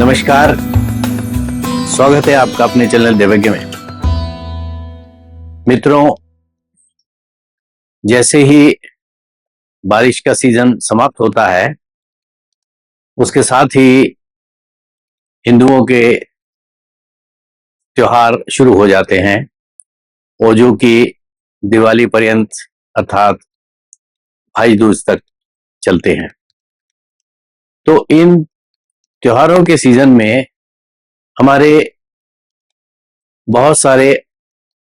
नमस्कार, स्वागत है आपका अपने चैनल देवज्ञ में। मित्रों, जैसे ही बारिश का सीजन समाप्त होता है, उसके साथ ही हिंदुओं के त्योहार शुरू हो जाते हैं और जो कि दिवाली पर्यंत अर्थात भाई दूज तक चलते हैं। तो इन त्योहारों के सीजन में हमारे बहुत सारे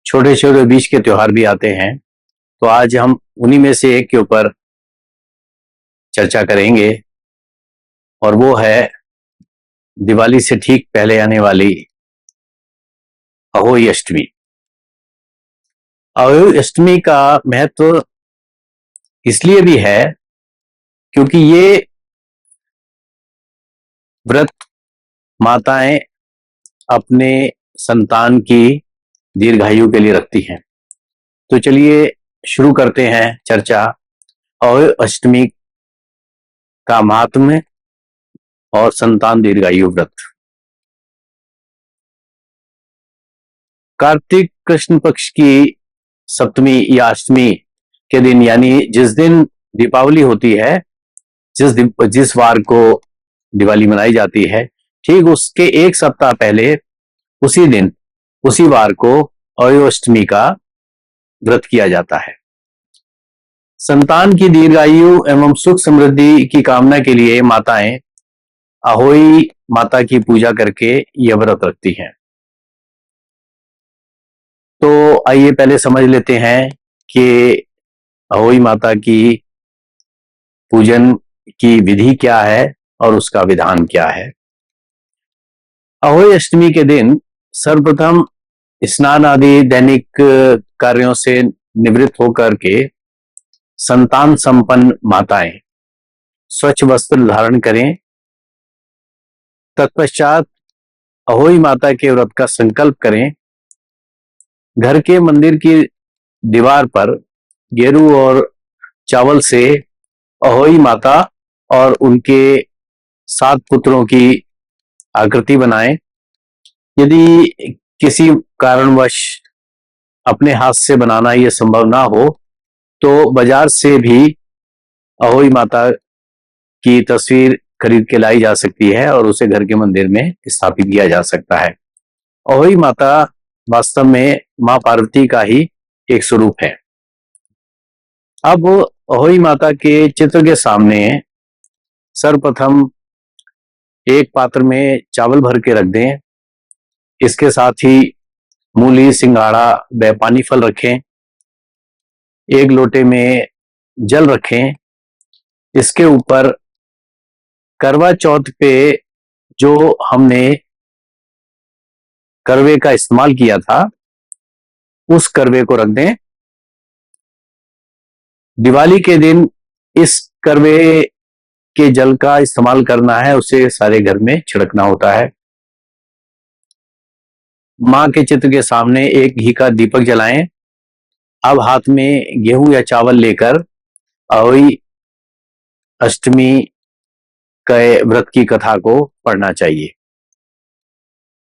छोटे छोटे बीच के त्योहार भी आते हैं। तो आज हम उन्हीं में से एक के ऊपर चर्चा करेंगे और वो है दिवाली से ठीक पहले आने वाली अहोई अष्टमी। अहोई अष्टमी का महत्व इसलिए भी है क्योंकि ये व्रत माताएं अपने संतान की दीर्घायु के लिए रखती हैं। तो चलिए शुरू करते हैं चर्चा अहोई अष्टमी का महात्म्य और संतान दीर्घायु व्रत। कार्तिक कृष्ण पक्ष की सप्तमी या अष्टमी के दिन, यानी जिस दिन दीपावली होती है, जिस वार को दिवाली मनाई जाती है, ठीक उसके एक सप्ताह पहले उसी दिन उसी वार को अहोई अष्टमी का व्रत किया जाता है। संतान की दीर्घायु एवं सुख समृद्धि की कामना के लिए माताएं अहोई माता की पूजा करके यह व्रत रखती हैं। तो आइए पहले समझ लेते हैं कि अहोई माता की पूजन की विधि क्या है और उसका विधान क्या है। अहोई अष्टमी के दिन सर्वप्रथम स्नान आदि दैनिक कार्यों से निवृत्त होकर के संतान संपन्न माताएं स्वच्छ वस्त्र धारण करें। तत्पश्चात अहोई माता के व्रत का संकल्प करें। घर के मंदिर की दीवार पर गेरू और चावल से अहोई माता और उनके 7 पुत्रों की आकृति बनाएं। यदि किसी कारणवश अपने हाथ से बनाना यह संभव ना हो तो बाजार से भी अहोई माता की तस्वीर खरीद के लाई जा सकती है और उसे घर के मंदिर में स्थापित किया जा सकता है। अहोई माता वास्तव में मां पार्वती का ही एक स्वरूप है। अब अहोई माता के चित्र के सामने सर्वप्रथम एक पात्र में चावल भर के रख दें। इसके साथ ही मूली, सिंघाड़ा व पानी फल रखें। एक लोटे में जल रखें। इसके ऊपर करवा चौथ पे जो हमने करवे का इस्तेमाल किया था उस करवे को रख दें। दिवाली के दिन इस करवे के जल का इस्तेमाल करना है, उसे सारे घर में छिड़कना होता है। मां के चित्र के सामने एक घी का दीपक जलाएं। अब हाथ में गेहूं या चावल लेकर अहोई अष्टमी के व्रत की कथा को पढ़ना चाहिए।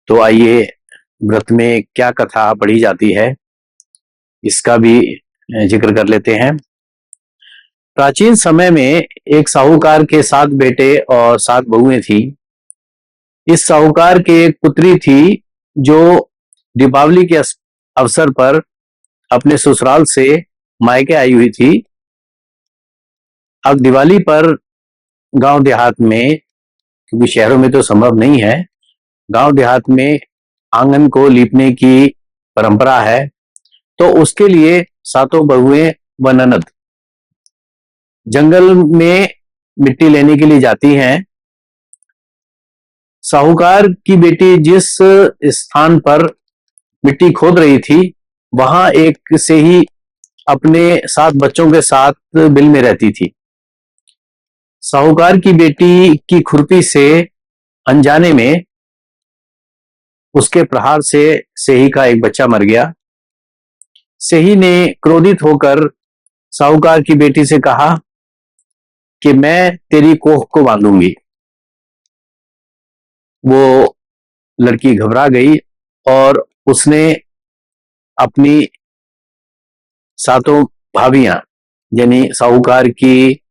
तो आइए व्रत में क्या कथा पढ़ी जाती है इसका भी जिक्र कर लेते हैं। प्राचीन समय में एक साहूकार के 7 बेटे और 7 बहुएं थी। इस साहूकार के एक पुत्री थी जो दीपावली के अवसर पर अपने ससुराल से मायके आई हुई थी। अब दिवाली पर गांव देहात में, क्योंकि शहरों में तो संभव नहीं है, गांव देहात में आंगन को लीपने की परंपरा है। तो उसके लिए 7 बहुएं व ननद जंगल में मिट्टी लेने के लिए जाती हैं। साहूकार की बेटी जिस स्थान पर मिट्टी खोद रही थी वहां एक से ही अपने 7 बच्चों के साथ बिल में रहती थी। साहूकार की बेटी की खुरपी से अनजाने में उसके प्रहार से सेही का एक बच्चा मर गया। सेही ने क्रोधित होकर साहूकार की बेटी से कहा कि मैं तेरी कोख को बांधूंगी। वो लड़की घबरा गई और उसने अपनी सातों भाभियां, यानी साहूकार की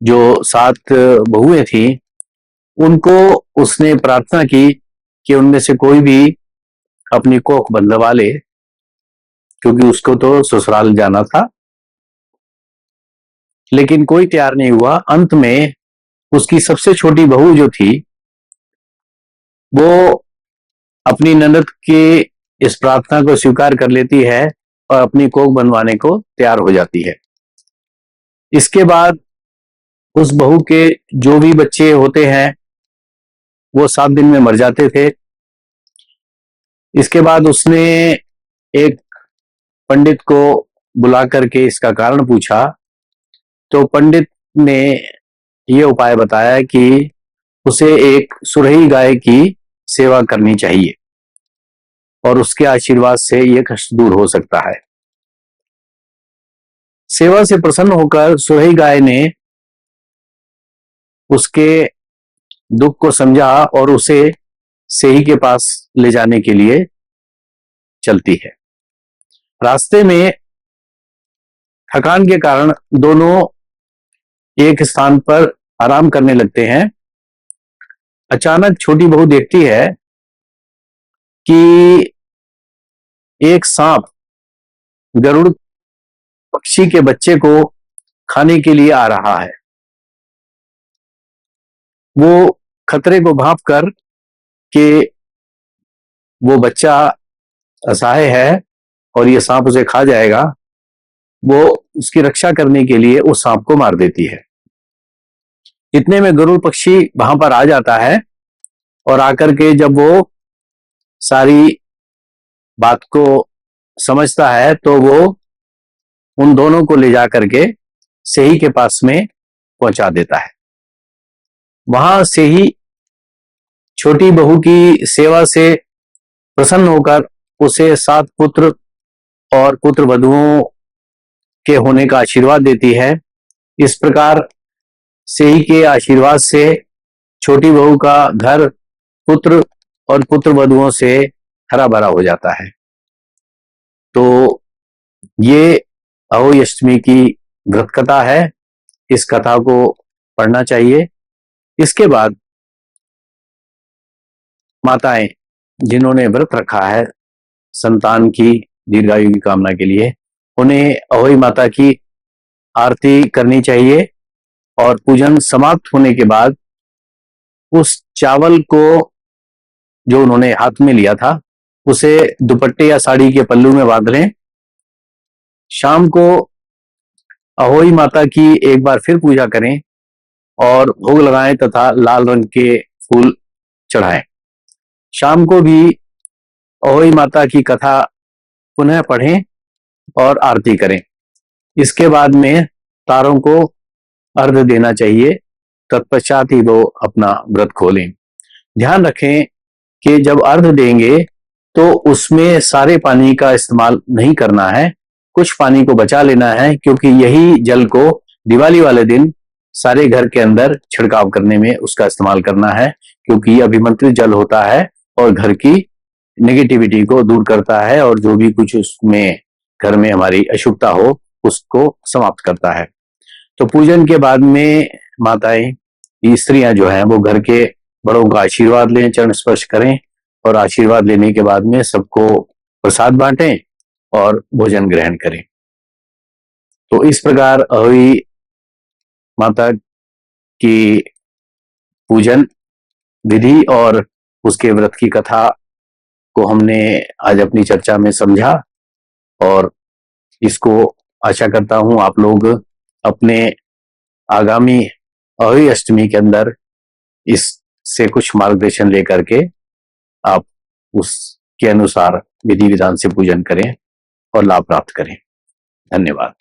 जो 7 बहुएं थी, उनको उसने प्रार्थना की कि उनमें से कोई भी अपनी कोख बंधवा ले, क्योंकि उसको तो ससुराल जाना था। लेकिन कोई तैयार नहीं हुआ। अंत में उसकी सबसे छोटी बहू जो थी, वो अपनी ननद की इस प्रार्थना को स्वीकार कर लेती है और अपनी कोख बनवाने को तैयार हो जाती है। इसके बाद उस बहू के जो भी बच्चे होते हैं वो 7 दिन में मर जाते थे। इसके बाद उसने एक पंडित को बुला करके इसका कारण पूछा, तो पंडित ने ये उपाय बताया कि उसे एक सुरही गाय की सेवा करनी चाहिए और उसके आशीर्वाद से ये कष्ट दूर हो सकता है। सेवा से प्रसन्न होकर सुरही गाय ने उसके दुख को समझा और उसे सेही के पास ले जाने के लिए चलती है। रास्ते में थकान के कारण दोनों एक स्थान पर आराम करने लगते हैं। अचानक छोटी बहू देखती है कि एक सांप गरुड़ पक्षी के बच्चे को खाने के लिए आ रहा है। वो खतरे को भांप कर कि वो बच्चा असहाय है और ये सांप उसे खा जाएगा, वो उसकी रक्षा करने के लिए उस सांप को मार देती है। इतने में गरुड़ पक्षी वहां पर आ जाता है और आकर के जब वो सारी बात को समझता है तो वो उन दोनों को ले जाकर के सेही के पास में पहुंचा देता है। वहां सेही छोटी बहू की सेवा से प्रसन्न होकर उसे 7 पुत्र और पुत्र वधुओं के होने का आशीर्वाद देती है। इस प्रकार सेही के आशीर्वाद से छोटी बहू का घर पुत्र और पुत्र वधुओं से हरा भरा हो जाता है। तो ये अहोई अष्टमी की व्रत कथा है। इस कथा को पढ़ना चाहिए। इसके बाद माताएं जिन्होंने व्रत रखा है संतान की दीर्घायु की कामना के लिए, उन्हें अहोई माता की आरती करनी चाहिए और पूजन समाप्त होने के बाद उस चावल को जो उन्होंने हाथ में लिया था उसे दुपट्टे या साड़ी के पल्लू में बांध लें। शाम को अहोई माता की एक बार फिर पूजा करें और भोग लगाएं तथा लाल रंग के फूल चढ़ाएं। शाम को भी अहोई माता की कथा पुनः पढ़ें और आरती करें। इसके बाद में तारों को अर्घ देना चाहिए, तत्पश्चात ही वो अपना व्रत खोलें। ध्यान रखें कि जब अर्घ देंगे तो उसमें सारे पानी का इस्तेमाल नहीं करना है, कुछ पानी को बचा लेना है, क्योंकि यही जल को दिवाली वाले दिन सारे घर के अंदर छिड़काव करने में उसका इस्तेमाल करना है, क्योंकि यह अभिमंत्रित जल होता है और घर की नेगेटिविटी को दूर करता है और जो भी कुछ उसमें घर में हमारी अशुभता हो उसको समाप्त करता है। तो पूजन के बाद में माताएं स्त्रियां जो हैं वो घर के बड़ों का आशीर्वाद लें, चरण स्पर्श करें और आशीर्वाद लेने के बाद में सबको प्रसाद बांटें और भोजन ग्रहण करें। तो इस प्रकार अहोई माता की पूजन विधि और उसके व्रत की कथा को हमने आज अपनी चर्चा में समझा और इसको आशा करता हूं आप लोग अपने आगामी अहोई अष्टमी के अंदर इससे कुछ मार्गदर्शन लेकर के आप उसके अनुसार विधि विधान से पूजन करें और लाभ प्राप्त करें। धन्यवाद।